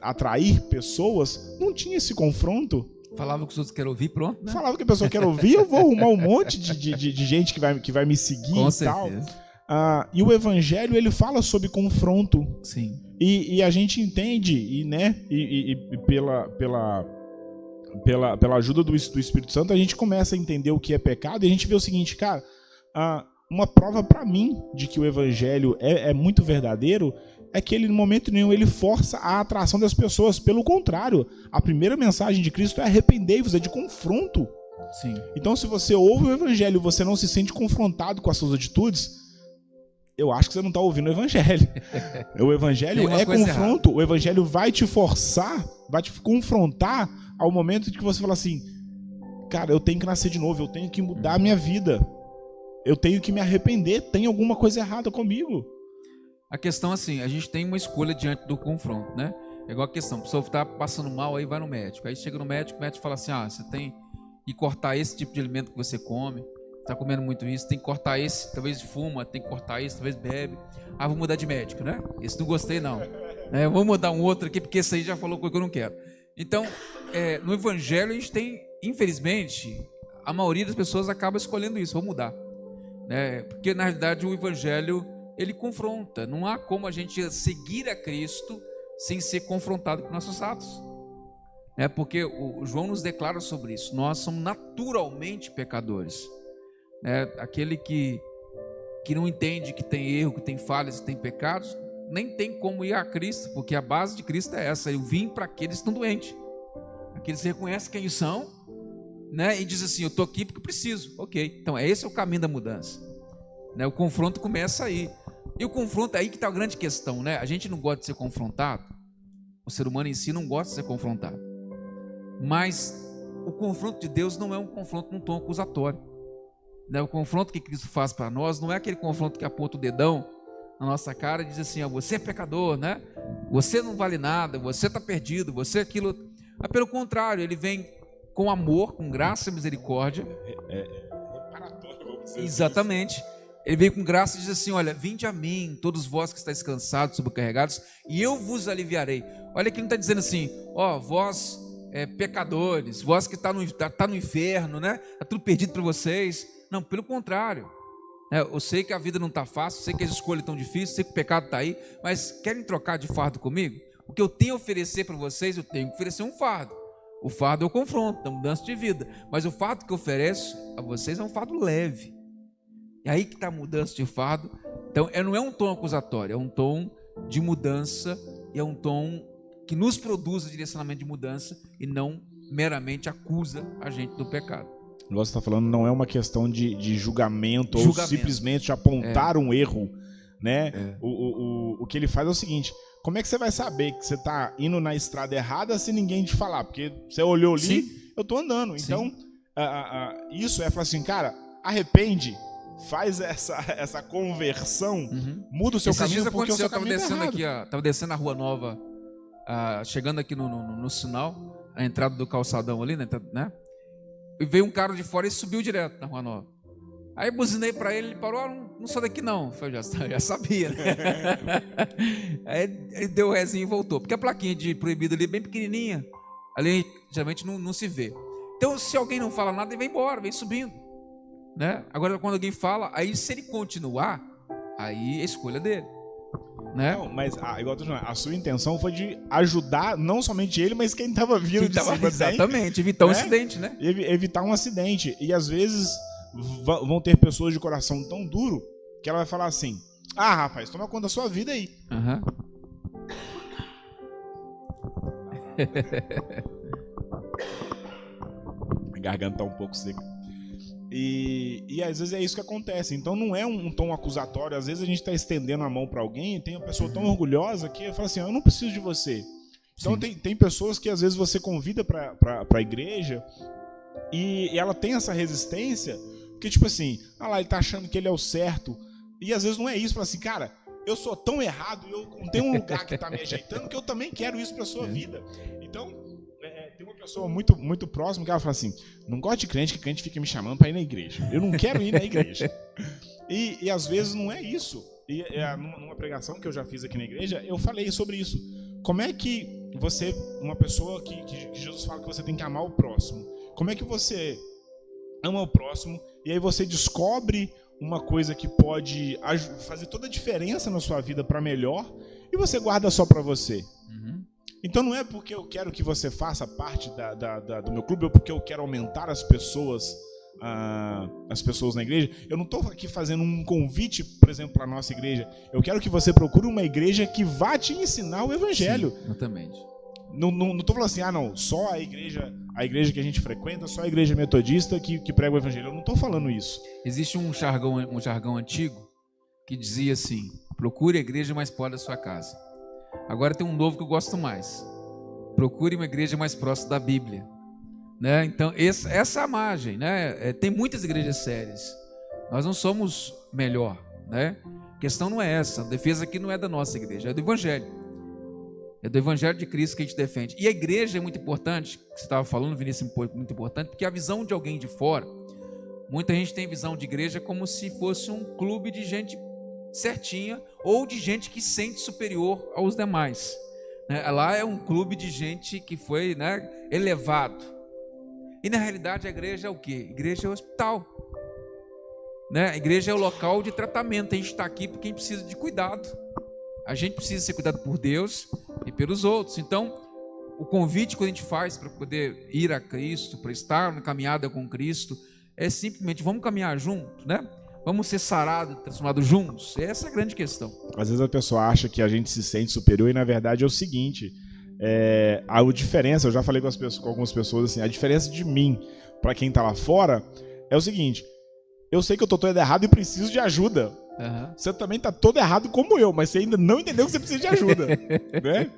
atrair pessoas, não tinha esse confronto. Falava que os outros querem ouvir, pronto, né? Falava que a pessoa quer ouvir, eu vou arrumar um monte de gente que vai me seguir. Com e certeza. tal. E o Evangelho, ele fala sobre confronto. Sim. E a gente entende, e pela ajuda do Espírito Santo, a gente começa a entender o que é pecado, e a gente vê o seguinte, cara, uma prova para mim de que o Evangelho é muito verdadeiro é que ele, no momento nenhum, ele força a atração das pessoas. Pelo contrário, a primeira mensagem de Cristo é arrependei-vos, é de confronto. Sim. Então, se você ouve o Evangelho e você não se sente confrontado com as suas atitudes, eu acho que você não está ouvindo o Evangelho. O Evangelho é confronto. Errada. O Evangelho vai te forçar, vai te confrontar ao momento de que você fala assim, cara, eu tenho que nascer de novo, eu tenho que mudar a minha vida, eu tenho que me arrepender, tem alguma coisa errada comigo. A questão assim, a gente tem uma escolha diante do confronto, né? É igual a questão, a pessoa está passando mal, aí vai no médico, aí chega no médico, o médico fala assim, você tem que cortar esse tipo de alimento que você come, está comendo muito isso, tem que cortar esse, talvez fuma, tem que cortar esse, talvez bebe. Vou mudar de médico, né? Esse não gostei não. Vou mudar um outro aqui, porque esse aí já falou coisa que eu não quero. Então, no Evangelho a gente tem, infelizmente, a maioria das pessoas acaba escolhendo isso, vou mudar. Porque na realidade o Evangelho, ele confronta, não há como a gente seguir a Cristo sem ser confrontado com nossos atos. Porque o João nos declara sobre isso, nós somos naturalmente pecadores. Aquele que não entende que tem erro, que tem falhas, que tem pecados, nem tem como ir a Cristo, porque a base de Cristo é essa, eu vim para aqueles que estão doentes, aqueles que reconhecem quem são, e dizem assim, eu estou aqui porque preciso, ok, então esse é o caminho da mudança. O confronto começa aí, e o confronto é aí que está a grande questão, a gente não gosta de ser confrontado, o ser humano em si não gosta de ser confrontado, mas o confronto de Deus não é um confronto num tom acusatório. O confronto que Cristo faz para nós não é aquele confronto que aponta o dedão na nossa cara e diz assim, você é pecador, você não vale nada, você está perdido, você aquilo. Mas pelo contrário, ele vem com amor, com graça e misericórdia. Reparatório, vamos dizer. Exatamente. Ele vem com graça e diz assim, olha, vinde a mim, todos vós que estáis cansados, sobrecarregados, e eu vos aliviarei. Olha que ele não está dizendo assim, vós pecadores, vós que está no inferno, está tudo perdido para vocês. Não, pelo contrário, eu sei que a vida não está fácil, sei que as escolhas estão difíceis, sei que o pecado está aí, mas querem trocar de fardo comigo? O que eu tenho a oferecer para vocês, eu tenho que oferecer um fardo. O fardo é o confronto, a mudança de vida, mas o fardo que eu ofereço a vocês é um fardo leve. É aí que está a mudança de fardo. Então, não é um tom acusatório, é um tom de mudança, e é um tom que nos produz o direcionamento de mudança e não meramente acusa a gente do pecado. O que você está falando não é uma questão de julgamento ou simplesmente apontar um erro, O que ele faz é o seguinte, como é que você vai saber que você está indo na estrada errada se ninguém te falar? Porque você olhou ali, sim, eu estou andando. Sim. Então, isso é falar assim, cara, arrepende, faz essa conversão, muda o seu caminho, porque o seu caminho está errado. Estava descendo a Rua Nova, chegando aqui no sinal, a entrada do calçadão ali, né? E veio um cara de fora e subiu direto na Rua Nova. Aí buzinei para ele parou, não sou daqui não. Eu já sabia, Aí ele deu o rezinho e voltou. Porque a plaquinha de proibido ali é bem pequenininha. Ali geralmente não se vê. Então se alguém não fala nada, ele vem embora, vem subindo. Agora quando alguém fala, aí se ele continuar, aí é escolha dele. Não, mas igual eu tô falando, a sua intenção foi de ajudar não somente ele, mas quem estava vindo de cima. Exatamente, evitar um acidente, Evitar um acidente. E às vezes vão ter pessoas de coração tão duro que ela vai falar assim, rapaz, toma conta da sua vida aí. A garganta tá um pouco seca. E às vezes é isso que acontece. Então não é um tom acusatório. Às vezes a gente está estendendo a mão para alguém e tem uma pessoa tão orgulhosa que fala assim, eu não preciso de você. Então tem pessoas que às vezes você convida para a igreja e ela tem essa resistência, porque tipo assim, ele tá achando que ele é o certo. E às vezes não é isso. Fala assim, cara, eu sou tão errado, eu não tenho um lugar que tá me ajeitando que eu também quero isso para sua vida. Então... tem uma pessoa muito, muito próxima que ela fala assim, não gosto de crente, que crente fica me chamando para ir na igreja. Eu não quero ir na igreja. E às vezes não é isso. E numa pregação que eu já fiz aqui na igreja, eu falei sobre isso. Como é que você, uma pessoa que Jesus fala que você tem que amar o próximo, como é que você ama o próximo e aí você descobre uma coisa que pode fazer toda a diferença na sua vida para melhor e você guarda só para você? Então não é porque eu quero que você faça parte do meu clube ou porque eu quero aumentar as pessoas na igreja. Eu não estou aqui fazendo um convite, por exemplo, para a nossa igreja. Eu quero que você procure uma igreja que vá te ensinar o evangelho. Sim, exatamente. Não estou falando assim, não, só a igreja que a gente frequenta, só a igreja metodista que prega o evangelho. Eu não estou falando isso. Existe um jargão antigo que dizia assim, procure a igreja mais próxima da sua casa. Agora tem um novo que eu gosto mais. Procure uma igreja mais próxima da Bíblia, né? Então essa é a margem, né? Tem muitas igrejas sérias. Nós não somos melhor, né? A questão não é essa. A defesa aqui não é da nossa igreja, é do Evangelho. É do Evangelho de Cristo que a gente defende. E a igreja é muito importante, que você estava falando, Vinícius, muito importante, porque a visão de alguém de fora, muita gente tem visão de igreja como se fosse um clube de gente certinha ou de gente que se sente superior aos demais. Lá é um clube de gente que foi, né, elevado. E na realidade a igreja é o quê? A igreja é o hospital, né? A igreja é o local de tratamento. A gente está aqui porque a gente precisa de cuidado. A gente precisa ser cuidado por Deus e pelos outros. Então, o convite que a gente faz para poder ir a Cristo, para estar na caminhada com Cristo, é simplesmente vamos caminhar junto, né? Vamos ser sarados, transformados juntos? Essa é a grande questão. Às vezes a pessoa acha que a gente se sente superior e na verdade é o seguinte, a diferença, eu já falei com algumas pessoas assim, a diferença de mim para quem está lá fora é o seguinte, eu sei que eu estou todo errado e preciso de ajuda. Você também está todo errado como eu, mas você ainda não entendeu que você precisa de ajuda. Né?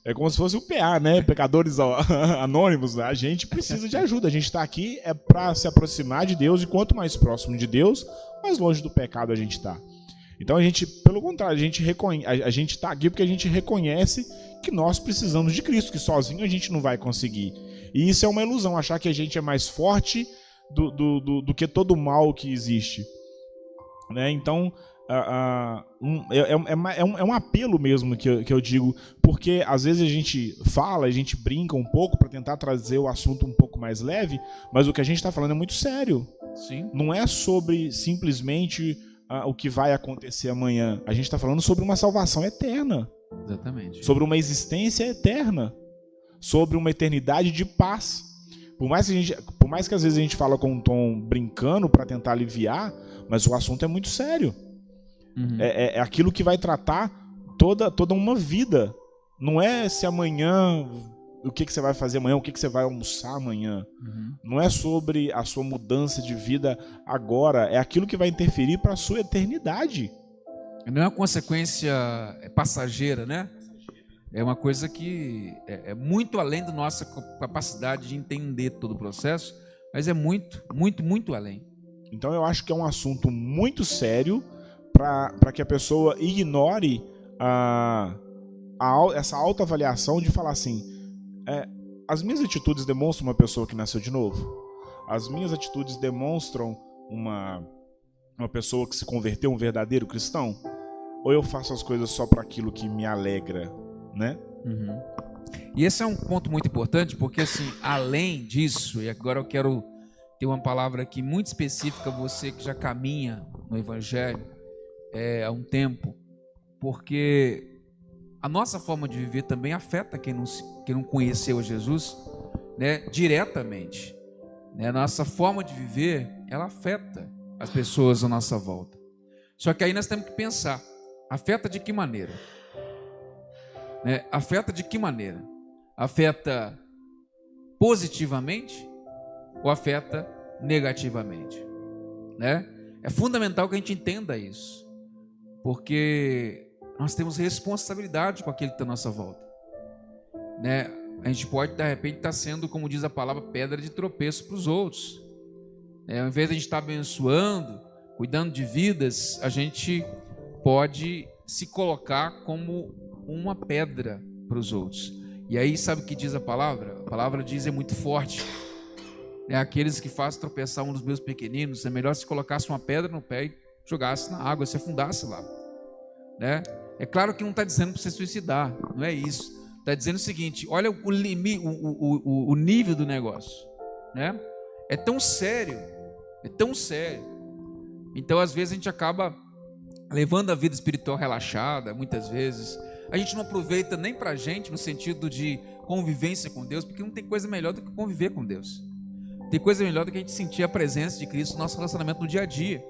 É como se fosse o PA, né? Pecadores anônimos, né? A gente precisa de ajuda, a gente está aqui para se aproximar de Deus e quanto mais próximo de Deus, mais longe do pecado a gente está. Então a gente, pelo contrário, a gente está aqui porque a gente reconhece que nós precisamos de Cristo, que sozinho a gente não vai conseguir. E isso é uma ilusão, achar que a gente é mais forte do que todo o mal que existe. Né? Então é um apelo mesmo que eu digo, porque às vezes a gente fala, a gente brinca um pouco para tentar trazer o assunto um pouco mais leve, mas o que a gente está falando é muito sério. Sim. Não é sobre simplesmente o que vai acontecer amanhã. A gente está falando sobre uma salvação eterna. Exatamente. Sobre uma existência eterna. Sobre uma eternidade de paz. Por mais que às vezes a gente fala com um tom brincando para tentar aliviar, mas o assunto é muito sério. É aquilo que vai tratar toda uma vida. Não é se amanhã, o que você vai fazer amanhã, o que você vai almoçar amanhã. Não é sobre a sua mudança de vida agora, é aquilo que vai interferir para a sua eternidade. Não é uma consequência passageira, né? É uma coisa que é muito além da nossa capacidade de entender todo o processo, mas é muito, muito, muito além. Então eu acho que é um assunto muito sério para que a pessoa ignore essa autoavaliação de falar assim, as minhas atitudes demonstram uma pessoa que nasceu de novo? As minhas atitudes demonstram uma pessoa que se converteu, um verdadeiro cristão? Ou eu faço as coisas só para aquilo que me alegra, né? E esse é um ponto muito importante, porque assim, além disso, e agora eu quero ter uma palavra aqui muito específica, você que já caminha no Evangelho há um tempo, porque a nossa forma de viver também afeta quem não conheceu Jesus, né, diretamente. Né? A nossa forma de viver, ela afeta as pessoas à nossa volta. Só que aí nós temos que pensar, afeta de que maneira? Né? Afeta de que maneira? Afeta positivamente ou afeta negativamente? né? É fundamental que a gente entenda isso, porque nós temos responsabilidade com aquele que está à nossa volta, né? A gente pode, de repente, estar sendo, como diz a palavra, pedra de tropeço para os outros. Ao invés de a gente estar abençoando, cuidando de vidas, a gente pode se colocar como uma pedra para os outros. E aí, sabe o que diz a palavra? A palavra diz, é muito forte. Aqueles que fazem tropeçar um dos meus pequeninos, é melhor se colocasse uma pedra no pé e jogasse na água, se afundasse lá, né? É claro que não está dizendo para você suicidar, não é isso. Está dizendo o seguinte: olha o nível do negócio, né? É tão sério, é tão sério. Então, às vezes, a gente acaba levando a vida espiritual relaxada, muitas vezes. A gente não aproveita nem para a gente, no sentido de convivência com Deus, porque não tem coisa melhor do que conviver com Deus. Tem coisa melhor do que a gente sentir a presença de Cristo no nosso relacionamento no dia a dia.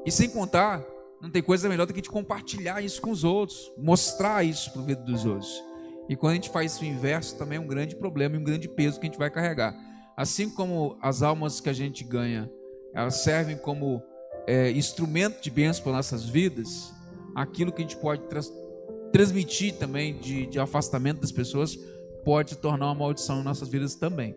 E sem contar, não tem coisa melhor do que a gente compartilhar isso com os outros, mostrar isso para o vida dos outros. E quando a gente faz isso o inverso, também é um grande problema e um grande peso que a gente vai carregar. Assim como as almas que a gente ganha, elas servem como instrumento de bênção para nossas vidas, aquilo que a gente pode transmitir também de afastamento das pessoas pode se tornar uma maldição em nossas vidas também.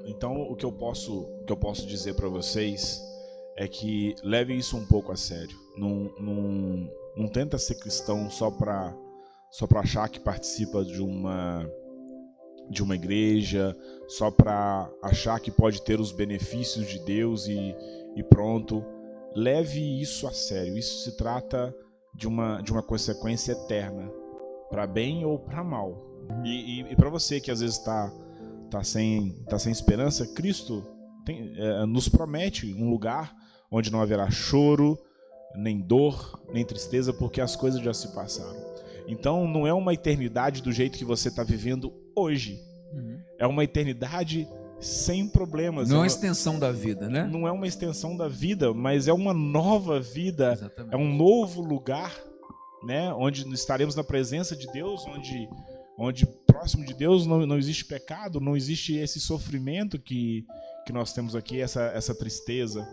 Então o que eu posso dizer para vocês é que levem isso um pouco a sério. Não tenta ser cristão só para achar que participa de uma igreja, só para achar que pode ter os benefícios de Deus e pronto. Leve isso a sério. Isso se trata de uma consequência eterna, para bem ou para mal. E para você que às vezes está sem esperança, Cristo nos promete um lugar onde não haverá choro, nem dor, nem tristeza, porque as coisas já se passaram. Então não é uma eternidade do jeito que você está vivendo hoje. É uma eternidade sem problemas. Não é uma extensão da vida, né? Não é uma extensão da vida, mas é uma nova vida. Exatamente. É um novo lugar, né? Onde estaremos na presença de Deus, onde próximo de Deus não existe pecado, não existe esse sofrimento que nós temos aqui, essa tristeza.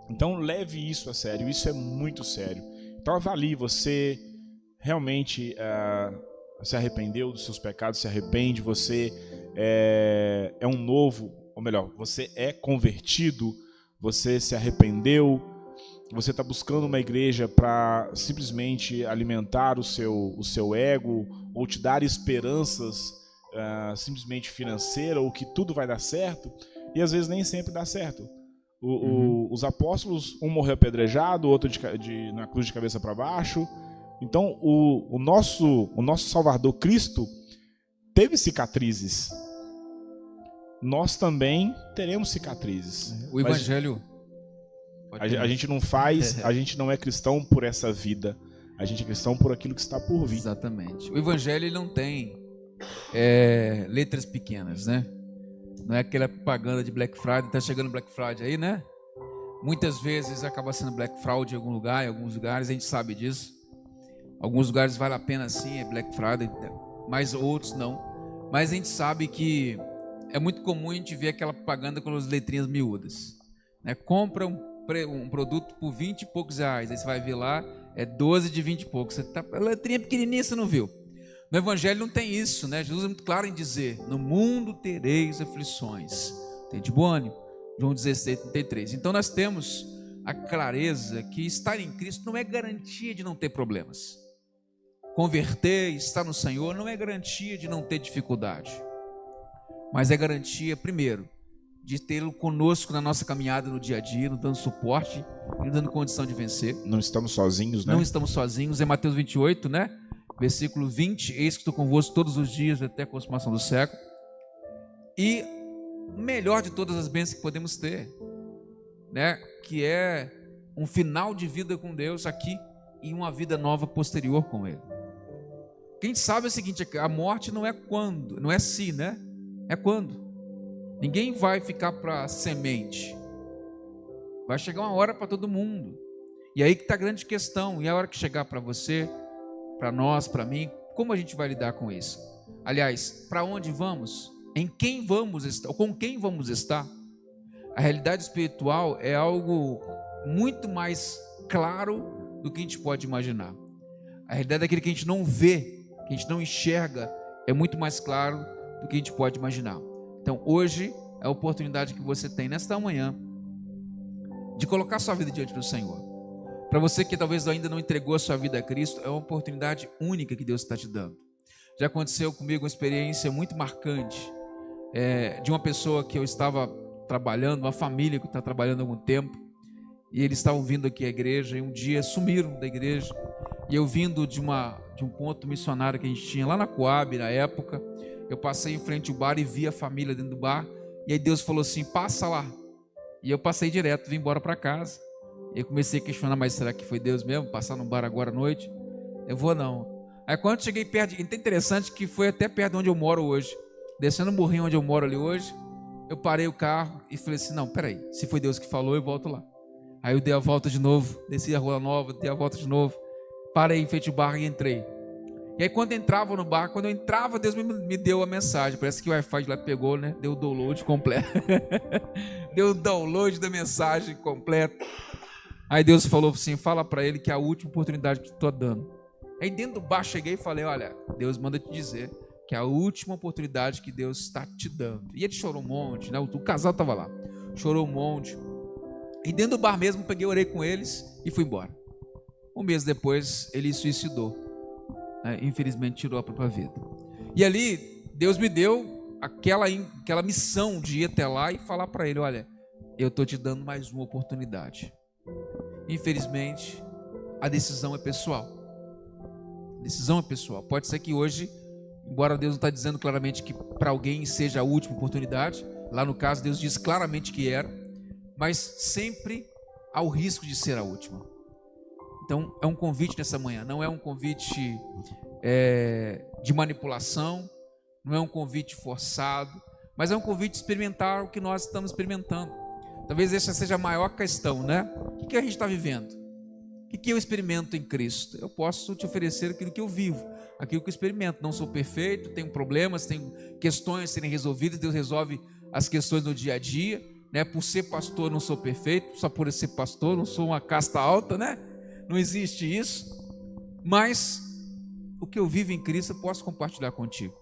Então leve isso a sério, isso é muito sério. Então avalie, você realmente se arrependeu dos seus pecados, se arrepende, você é um novo, ou melhor, você é convertido, você se arrependeu, você está buscando uma igreja para simplesmente alimentar o seu ego, ou te dar esperanças simplesmente financeiras, ou que tudo vai dar certo, e às vezes nem sempre dá certo. Os apóstolos, um morreu apedrejado, o outro na cruz de cabeça para baixo. Então o nosso Salvador Cristo teve cicatrizes. Nós também teremos cicatrizes. O Evangelho... A gente não faz, a gente não é cristão por essa vida. A gente é cristão por aquilo que está por vir. Exatamente. O Evangelho ele não tem letras pequenas, né? Não é aquela propaganda de Black Friday. Está chegando Black Friday aí, né? Muitas vezes acaba sendo Black Fraud em algum lugar, em alguns lugares, a gente sabe disso. Alguns lugares vale a pena sim, é Black Friday, mas outros não. Mas a gente sabe que é muito comum a gente ver aquela propaganda com as letrinhas miúdas, né? Compra um produto por 20 e poucos reais, aí você vai ver lá, é 12 de 20 e poucos. Você tá, a letrinha pequenininha você não viu. No Evangelho não tem isso, né? Jesus é muito claro em dizer: no mundo tereis aflições, tem de bom ânimo. João 16, 33. Então nós temos a clareza que estar em Cristo não é garantia de não ter problemas. Converter, estar no Senhor não é garantia de não ter dificuldade, mas é garantia, primeiro, de tê-lo conosco na nossa caminhada no dia a dia, nos dando suporte, nos dando condição de vencer. Não estamos sozinhos, né? Não estamos sozinhos. É Mateus 28, né? Versículo 20: eis que estou convosco todos os dias até a consumação do século. E o melhor de todas as bênçãos que podemos ter, né? Que é um final de vida com Deus aqui e uma vida nova posterior com Ele. Quem sabe é o seguinte: a morte não é quando, não é se, né? É quando. Ninguém vai ficar para semente. Vai chegar uma hora para todo mundo. E aí que está a grande questão. E a hora que chegar para você, para nós, para mim, como a gente vai lidar com isso? Aliás, para onde vamos? em quem vamos estar, ou com quem vamos estar. A realidade espiritual é algo muito mais claro do que a gente pode imaginar. A realidade daquilo que a gente não vê, que a gente não enxerga, é muito mais claro do que a gente pode imaginar. Então, hoje é a oportunidade que você tem nesta manhã de colocar sua vida diante do Senhor. Para você que talvez ainda não entregou a sua vida a Cristo, é uma oportunidade única que Deus está te dando. Já aconteceu comigo uma experiência muito marcante, de uma pessoa que eu estava trabalhando, uma família que está trabalhando há algum tempo, e eles estavam vindo aqui à igreja, e um dia sumiram da igreja, e eu vindo de um ponto missionário que a gente tinha lá na Coab, na época, eu passei em frente ao bar e vi a família dentro do bar, e aí Deus falou assim, passa lá, e eu passei direto, vim embora para casa. Eu comecei a questionar, mas será que foi Deus mesmo, passar no bar agora à noite? Eu vou não. Aí quando eu cheguei perto, é interessante que foi até perto de onde eu moro hoje, descendo o morrinho onde eu moro ali hoje, eu parei o carro e falei assim, não, peraí, se foi Deus que falou, eu volto lá. Aí eu dei a volta de novo, desci a rua nova, dei a volta de novo, parei em frente ao bar e entrei. E aí quando eu entrava no bar, quando eu entrava, Deus me deu a mensagem, parece que o Wi-Fi de lá pegou, né? Deu o download completo. Deu o download da mensagem completa. Aí Deus falou assim, fala para ele que é a última oportunidade que eu estou dando. Aí dentro do bar cheguei e falei, olha, Deus manda te dizer que é a última oportunidade que Deus está te dando. E ele chorou um monte, né? O casal estava lá, chorou um monte. E dentro do bar mesmo, peguei, orei com eles e fui embora. Um mês depois, ele suicidou. Infelizmente, tirou a própria vida. E ali, Deus me deu aquela missão de ir até lá e falar para ele, olha, eu estou te dando mais uma oportunidade. Infelizmente, a decisão é pessoal. A decisão é pessoal. Pode ser que hoje, embora Deus não está dizendo claramente que para alguém seja a última oportunidade, lá no caso Deus diz claramente que era, mas sempre há o risco de ser a última. Então é um convite nessa manhã, não é um convite de manipulação, não é um convite forçado, mas é um convite de experimentar o que nós estamos experimentando. Talvez essa seja a maior questão, né? O que a gente está vivendo? O que eu experimento em Cristo? Eu posso te oferecer aquilo que eu vivo, aquilo que eu experimento. Não sou perfeito, tenho problemas, tenho questões a serem resolvidas. Deus resolve as questões no dia a dia, né? Por ser pastor, não sou perfeito. Só por ser pastor, não sou uma casta alta, né? Não existe isso. Mas o que eu vivo em Cristo, eu posso compartilhar contigo.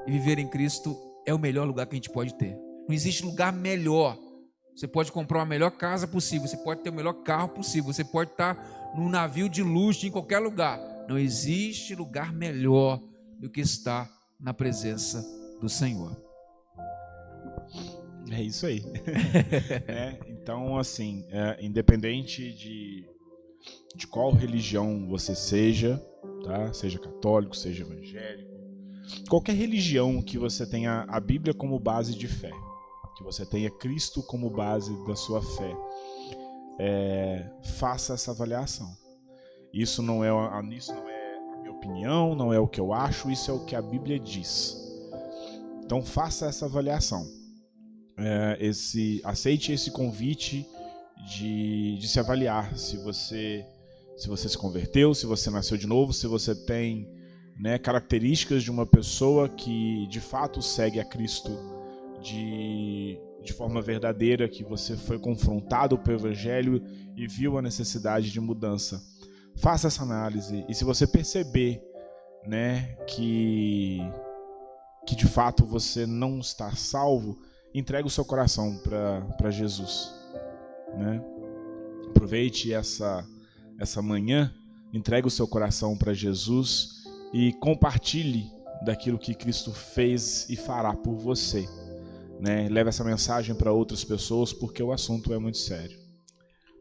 E viver em Cristo é o melhor lugar que a gente pode ter. Não existe lugar melhor. Você pode comprar a melhor casa possível, você pode ter o melhor carro possível, você pode estar num navio de luxo em qualquer lugar. Não existe lugar melhor do que estar na presença do Senhor. É isso aí. Então, assim, independente de qual religião você seja, tá? Seja católico, seja evangélico, qualquer religião que você tenha a Bíblia como base de fé, que você tenha Cristo como base da sua fé, faça essa avaliação. Isso não é a minha opinião, não é o que eu acho, isso é o que a Bíblia diz. Então faça essa avaliação. Aceite esse convite de se avaliar, se você se converteu, se você nasceu de novo, se você tem, né, características de uma pessoa que de fato segue a Cristo de forma verdadeira, que você foi confrontado pelo Evangelho e viu a necessidade de mudança. Faça essa análise, e se você perceber, né, que de fato você não está salvo, entregue o seu coração para Jesus, né? Aproveite essa manhã, entregue o seu coração para Jesus e compartilhe daquilo que Cristo fez e fará por você, né? Leve essa mensagem para outras pessoas, porque o assunto é muito sério.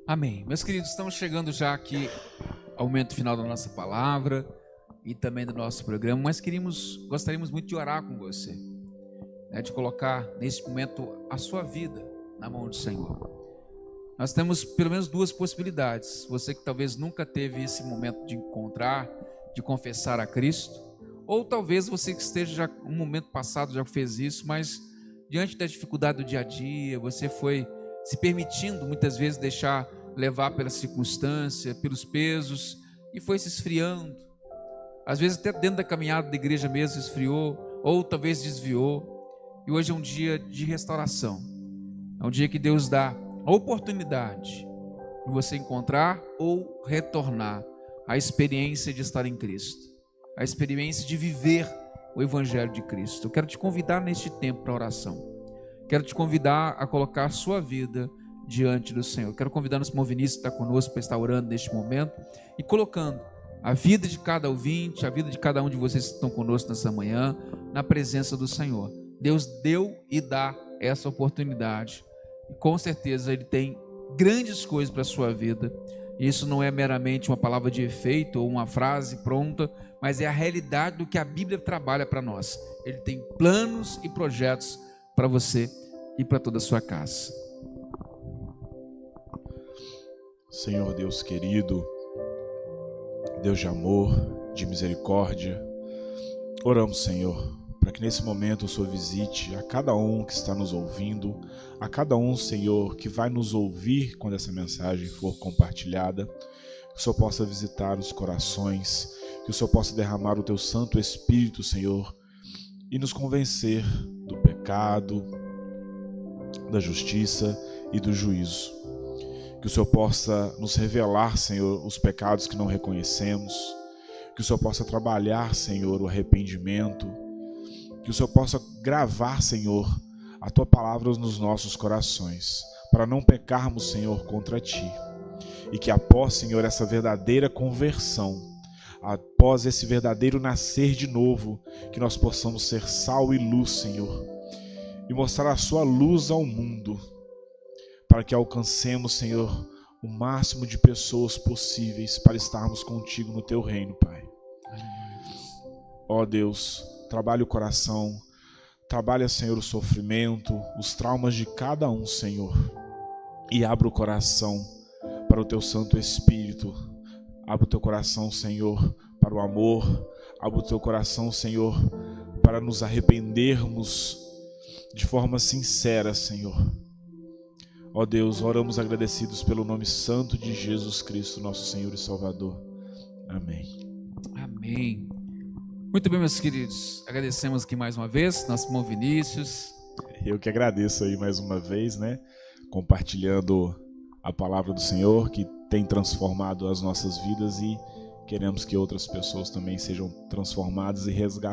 Amém. Meus queridos, estamos chegando já aqui ao momento final da nossa palavra e também do nosso programa, mas gostaríamos muito de orar com você, né? De colocar nesse momento a sua vida na mão do Senhor. Nós temos pelo menos duas possibilidades. Você que talvez nunca teve esse momento de encontrar, de confessar a Cristo, ou talvez você que esteja já um momento passado já fez isso, mas diante da dificuldade do dia a dia, você foi se permitindo muitas vezes deixar levar pela circunstância, pelos pesos, e foi se esfriando. Às vezes até dentro da caminhada da igreja mesmo se esfriou, ou talvez desviou. E hoje é um dia de restauração. É um dia que Deus dá a oportunidade de você encontrar ou retornar à experiência de estar em Cristo, a experiência de viver o Evangelho de Cristo. Eu quero te convidar neste tempo para oração. Quero te convidar a colocar sua vida diante do Senhor. Quero convidar nosso irmão Vinícius que está conosco para estar orando neste momento e colocando a vida de cada ouvinte, a vida de cada um de vocês que estão conosco nessa manhã, na presença do Senhor. Deus deu e dá essa oportunidade. E com certeza Ele tem grandes coisas para a sua vida. Isso não é meramente uma palavra de efeito ou uma frase pronta, mas é a realidade do que a Bíblia trabalha para nós. Ele tem planos e projetos para você e para toda a sua casa. Senhor Deus querido, Deus de amor, de misericórdia, oramos, Senhor, para que nesse momento o Senhor visite a cada um que está nos ouvindo, a cada um, Senhor, que vai nos ouvir quando essa mensagem for compartilhada, que o Senhor possa visitar os corações, que o Senhor possa derramar o Teu Santo Espírito, Senhor, e nos convencer do pecado, da justiça e do juízo. Que o Senhor possa nos revelar, Senhor, os pecados que não reconhecemos, que o Senhor possa trabalhar, Senhor, o arrependimento, que o Senhor possa gravar, Senhor, a Tua palavra nos nossos corações, para não pecarmos, Senhor, contra Ti. E que após, Senhor, essa verdadeira conversão, após esse verdadeiro nascer de novo, que nós possamos ser sal e luz, Senhor, e mostrar a Sua luz ao mundo, para que alcancemos, Senhor, o máximo de pessoas possíveis para estarmos contigo no Teu reino, Pai. Ó Deus, trabalha o coração, trabalha, Senhor, o sofrimento, os traumas de cada um, Senhor, e abra o coração para o Teu Santo Espírito. Abra o Teu coração, Senhor, para o amor. Abra o Teu coração, Senhor, para nos arrependermos de forma sincera, Senhor. Ó Deus, oramos agradecidos pelo nome santo de Jesus Cristo, nosso Senhor e Salvador. Amém. Amém. Muito bem, meus queridos. Agradecemos aqui mais uma vez, nosso irmão Vinícius. Eu que agradeço aí mais uma vez, né? Compartilhando a palavra do Senhor, que tem transformado as nossas vidas, e queremos que outras pessoas também sejam transformadas e resgatadas